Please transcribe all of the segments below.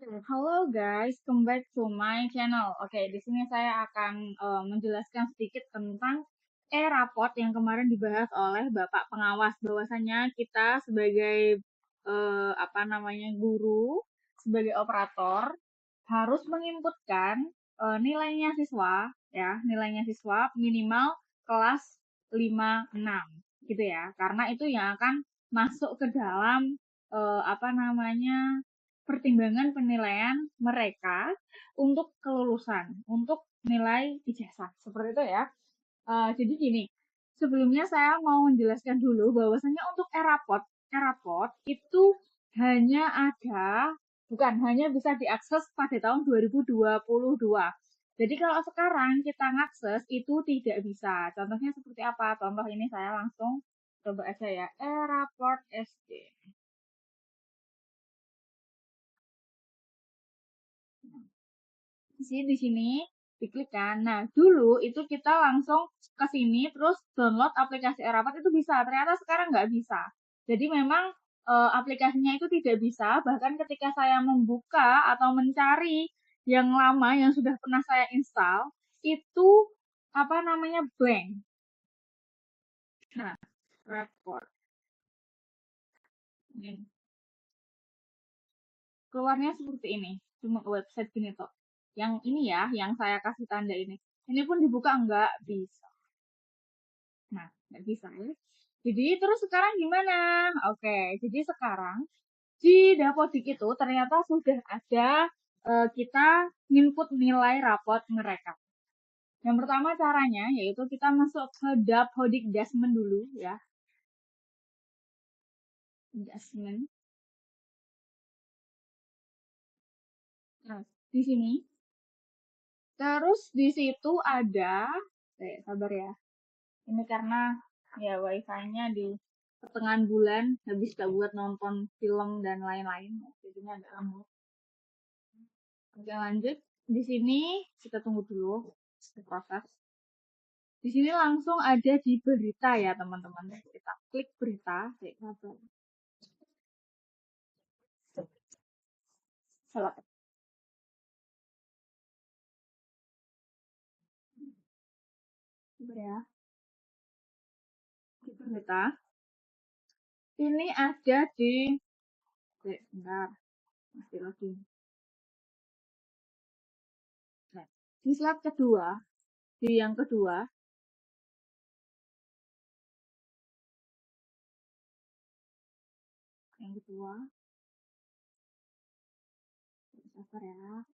Halo guys, come back to my channel. Oke, di sini saya akan menjelaskan sedikit tentang rapot yang kemarin dibahas oleh Bapak Pengawas. Bahwasanya kita sebagai guru, sebagai operator harus menginputkan nilainya siswa, ya, nilainya siswa minimal kelas 5-6 gitu ya. Karena itu yang akan masuk ke dalam pertimbangan penilaian mereka untuk kelulusan, untuk nilai ijazah. Seperti itu ya. Jadi gini, sebelumnya saya mau menjelaskan dulu bahwasanya untuk erapot itu hanya bukan hanya bisa diakses pada tahun 2022. Jadi kalau sekarang kita ngakses itu tidak bisa. Contohnya seperti apa? Contoh ini saya langsung coba aja ya. Eraport SD. Di sini diklik kan. Nah, dulu itu kita langsung ke sini terus download aplikasi Erapat itu bisa. Ternyata sekarang nggak bisa. Jadi memang aplikasinya itu tidak bisa. Bahkan ketika saya membuka atau mencari yang lama yang sudah pernah saya install itu blank. Nah, report. Ini. Keluarnya seperti ini. Cuma website gini toh. Yang ini ya, yang saya kasih tanda ini. Ini pun dibuka nggak bisa. Nah, nggak bisa ya. Jadi terus sekarang gimana? Oke, jadi sekarang di Dapodik itu ternyata sudah ada kita input nilai rapot mereka. Yang pertama caranya yaitu kita masuk ke Dapodik Dashman dulu ya. Dashman. Nah, di sini. Terus di situ ada, sabar ya. Ini karena ya wifi-nya di pertengahan bulan habis tak buat nonton film dan lain-lain. Jadinya agak lemot. Oke, lanjut. Di sini kita tunggu dulu proses. Di sini langsung ada di berita ya, teman-teman. Kita klik berita, kayak kabar. Salah. Coba ya. Di berita. Ini ada di bentar. Masih lagi. Nah, di slide kedua, di yang kedua, sabar ya.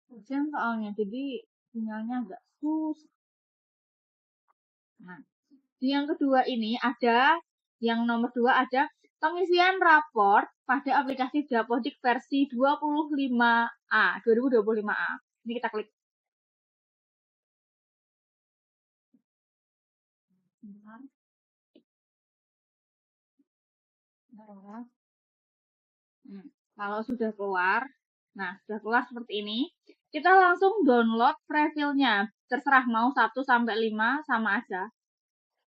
Hujan soalnya, jadi sinyalnya agak susah. Nah, di yang kedua ini ada, yang nomor 2 ada pengisian raport pada aplikasi Dapodik versi 25A, 2025A. Ini kita klik. Bentar. Bentar. Kalau sudah keluar, nah sudah keluar seperti ini, kita langsung download prefilnya. Terserah mau 1 sampai 5 sama aja.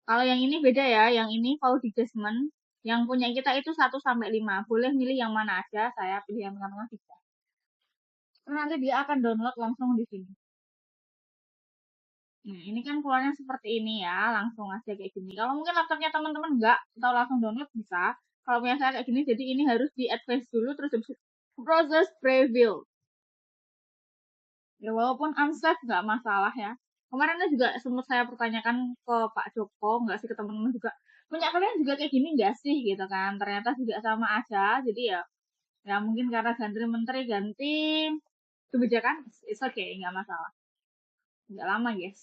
Kalau yang ini beda ya, yang ini Audit Desmond, yang punya kita itu 1 sampai 5. Boleh milih yang mana aja, saya pilih yang tengah-tengah 3. Nanti dia akan download langsung di sini. Nah, ini kan keluarnya seperti ini ya, langsung aja kayak gini. Kalau mungkin laptopnya teman-teman enggak, atau langsung download bisa. Kalau punya saya kayak gini, jadi ini harus di advance dulu, terus proses preview. Ya, walaupun unsafe nggak masalah ya. Kemarin juga sempat saya pertanyakan ke Pak Joko, nggak sih ke teman-teman juga. Punya kalian juga kayak gini nggak sih gitu kan? Ternyata juga sama aja. Jadi ya, ya mungkin karena ganti menteri, ganti kebijakan, it's okay, nggak masalah. Nggak lama guys.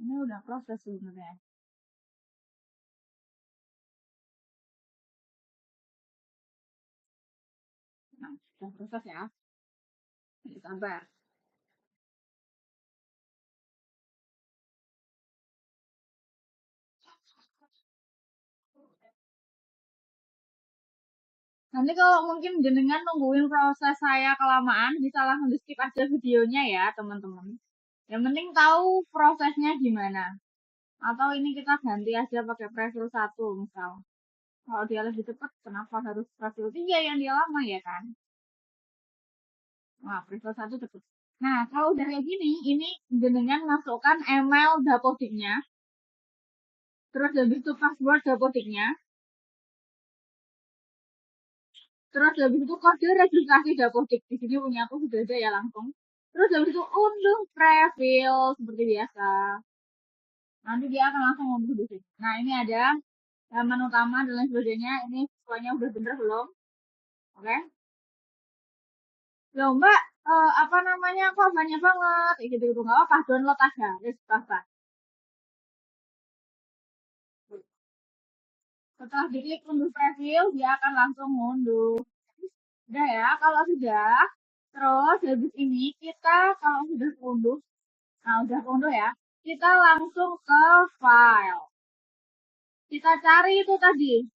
Ini udah proses sebenarnya. Nah, udah proses ya. Sabar. Nanti kalau mungkin jenengan nungguin proses saya kelamaan, bisa langsung di skip aja videonya ya, teman-teman. Yang penting tahu prosesnya gimana. Atau ini kita ganti aja pakai prefill 1 misal. Kalau dia lebih cepat, kenapa harus prefill 3 yang dia lama ya kan? Nah, prefill 1 cepat. Nah, kalau udah kayak gini, ini jenengan masukkan email dapotiknya, terus habis itu password dapotiknya, terus habis itu kode registrasi dapotik. Di sini punya aku sudah ada ya langsung. Terus habis itu unduh prefill seperti biasa. Nanti dia akan langsung unduh di sini. Nah, ini ada halaman utama dan lain sebagainya. Ini semuanya udah bener belum? Oke. Okay? Loh mbak, apa namanya, kok banyak banget, kayak gitu-gitu, nggak apa-apa, download aja, wis basta. Setelah diklik unduh preview, dia akan langsung unduh. Udah ya, kalau sudah, terus habis ini kita kalau sudah unduh, nah udah unduh ya, kita langsung ke file. Kita cari itu tadi.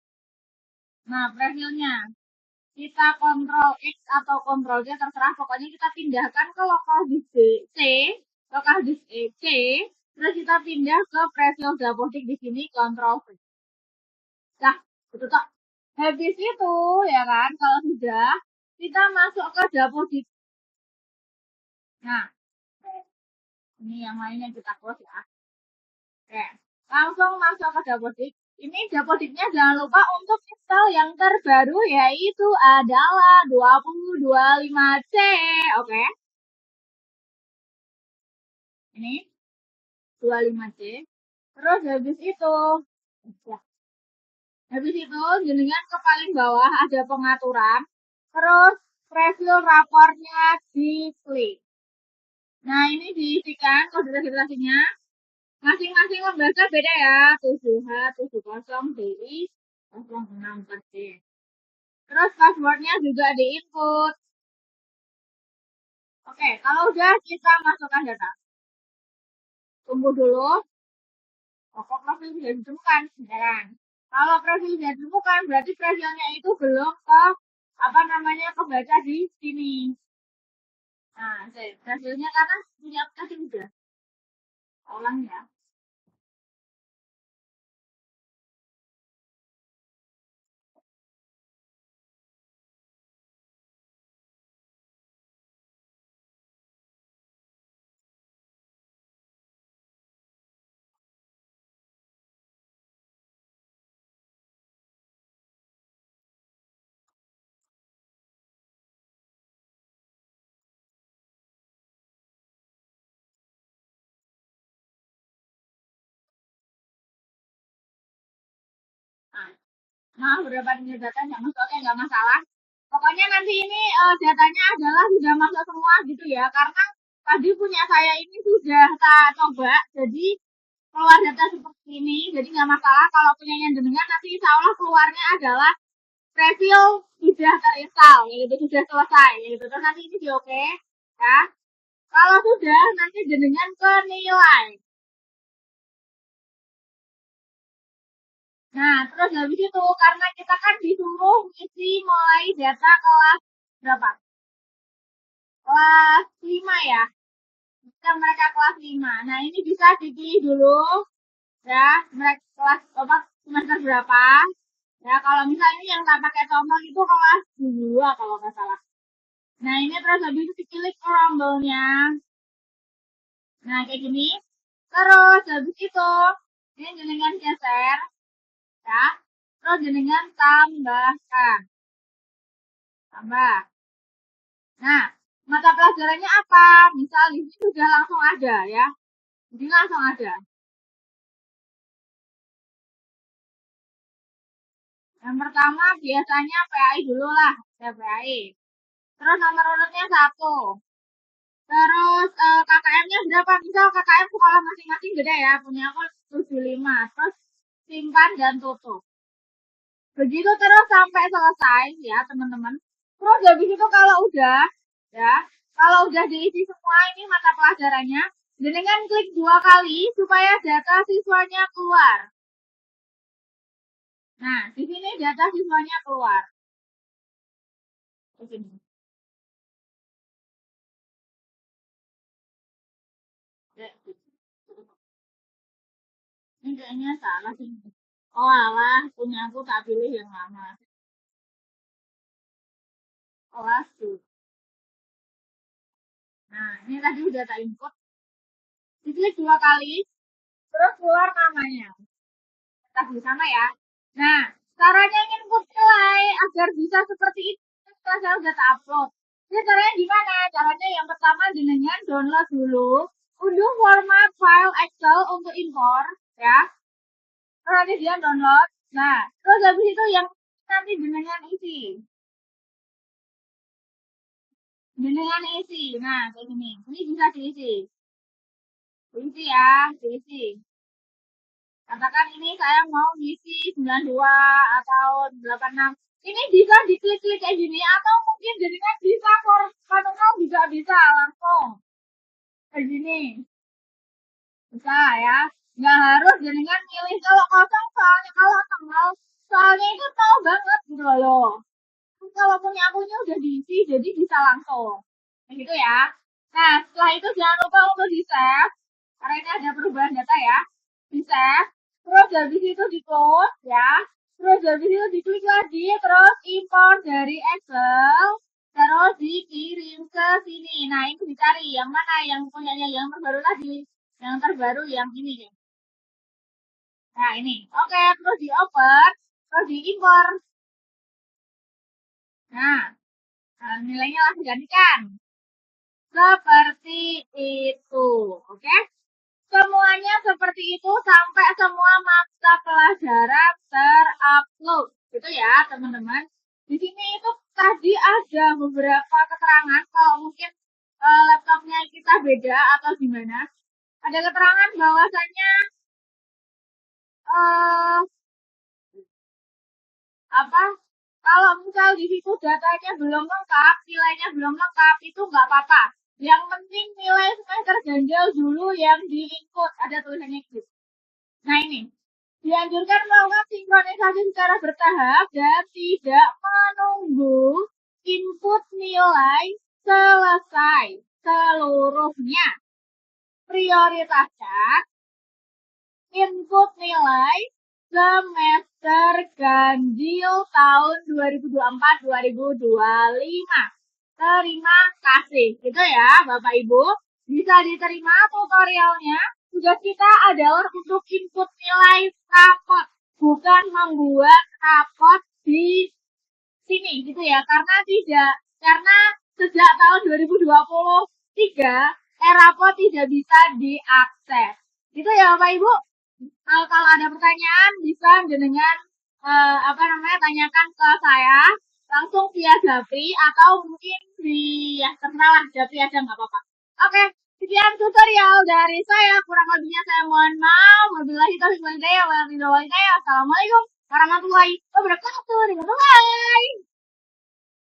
Nah, previewnya. Kita kontrol X atau kontrol Z terserah, pokoknya kita pindahkan ke lokal disk C, lokal disk C, terus kita pindah ke preview dapodik di sini kontrol V. Nah, itu tak. Habis itu ya kan, kalau sudah kita masuk ke dapodik. Nah, ini yang lainnya kita close ya. Oke, langsung masuk ke dapodik. Ini dapodiknya jangan lupa untuk install yang terbaru yaitu adalah 2025C. Oke. Ini 25C. Terus habis itu jenengan ke paling bawah ada pengaturan. Terus preview rapornya diklik. Nah, ini diisikan kode registrasinya. Masing-masing lembaga beda ya. 7H70DI 064C. Terus passwordnya juga diinput. Oke, kalau udah kita masukkan data. Tunggu dulu. Pokok profil sudah ditemukan, ya kan? Kalau profil sudah ditemukan, berarti profilnya itu belum ke apa namanya kebaca di sini. Nah, profilnya karena punya aplikasi udah. Ulang ya. Nah, nah beberapa jenis data nggak masuk, oke nggak masalah. Pokoknya nanti ini datanya adalah sudah masuk semua gitu ya, karena tadi punya saya ini sudah tak coba, jadi keluar data seperti ini, jadi nggak masalah. Kalau punyanya jenengan nanti insya Allah keluarnya adalah review sudah terinstall, yaitu sudah selesai, yaitu terus nanti ini di oke, ya. Kalau sudah nanti jenengan ke nilai. Nah, terus habis itu karena kita kan disuruh isi mulai data kelas berapa? Kelas 5 ya. Kita mereka kelas 5. Nah, ini bisa dipilih dulu ya, mereka kelas apa semester berapa. Ya, kalau misalnya yang tak pakai contoh itu kelas 2 kalau nggak salah. Nah, ini terus habis itu diklik rumble-nya. Nah, kayak gini. Terus habis itu ini jenengan geser ya. Terus jenengan tambahkan. Tambah. Nah, mata pelajarannya apa? Misal di sini sudah langsung ada ya. Jadi langsung ada. Yang pertama biasanya PAI dulu lah, ya PAI. Terus nomor urutnya 1. Terus KKM-nya berapa? Misal KKM sekolah masing-masing beda ya. Punya aku 75. Terus simpan dan tutup. Begitu terus sampai selesai ya teman-teman. Terus habis itu kalau udah ya, kalau udah diisi semua ini mata pelajarannya, jenengan klik 2 kali supaya data siswanya keluar. Nah, di sini data siswanya keluar. Di sini. Ini kayaknya salah sih. Oh alah, punya aku tak pilih yang lama. Kelas tuh. Nah, ini tadi udah tak input. Diklik 2 kali, terus keluar namanya. Kita di sana ya. Nah, caranya input nilai agar bisa seperti itu setelah saya udah tak upload. Jadi caranya gimana? Caranya yang pertama dengan download dulu, unduh format file Excel untuk impor, ya. Terus nanti dia download. Nah, terus habis itu yang nanti dengan isi. Dengan isi. Nah, kayak gini. Ini bisa diisi. Diisi ya, diisi. Katakan ini saya mau ngisi 92 atau 86. Ini bisa diklik-klik kayak gini atau mungkin jadinya bisa manual juga bisa langsung kayak gini. Bisa ya. Nggak harus jadikan milih kalau kosong soalnya kalau tanggal soalnya itu tahu banget gitu loh. Kalau punya akunya udah diisi jadi bisa langsung. Kayak gitu ya. Nah, setelah itu jangan lupa untuk di-save karena ini ada perubahan data ya. Di-save, terus habis itu di-close ya. Terus habis itu diklik lagi, terus import dari Excel, terus dikirim ke sini. Nah, ini dicari yang mana yang punyanya yang terbaru tadi. Yang terbaru yang ini. Nah, ini. Oke, terus di-open, terus di-import. Nah, nilainya langsung gantikan. Seperti itu. Oke? Semuanya seperti itu sampai semua mata pelajaran terupload. Gitu ya, teman-teman. Di sini itu tadi ada beberapa keterangan kalau mungkin laptopnya kita beda atau gimana. Ada keterangan bahwasannya eh apa? Kalau misal di situ datanya belum lengkap, nilainya belum lengkap, itu nggak apa-apa. Yang penting nilai semester ganjil dulu yang di-input. Ada tulisannya gitu. Nah ini, dianjurkan melakukan sinkronisasi secara bertahap dan tidak menunggu input nilai selesai seluruhnya. Prioritaskan input nilai semester ganjil tahun 2024-2025. Terima kasih. Gitu ya, Bapak Ibu. Bisa diterima tutorialnya. Tugas kita adalah untuk input nilai rapot, bukan membuat rapot di sini gitu ya. Karena sejak tahun 2023 rapot tidak bisa diakses. Gitu ya Bapak Ibu. Kalau ada pertanyaan bisa dengan tanyakan ke saya langsung via Japri atau mungkin di ya terserah lah Japri aja nggak apa-apa. Oke, sekian tutorial dari saya. Kurang lebihnya saya mohon maaf. Wabillahi taufiq wal hidayah. Assalamualaikum warahmatullahi wabarakatuh. Bye.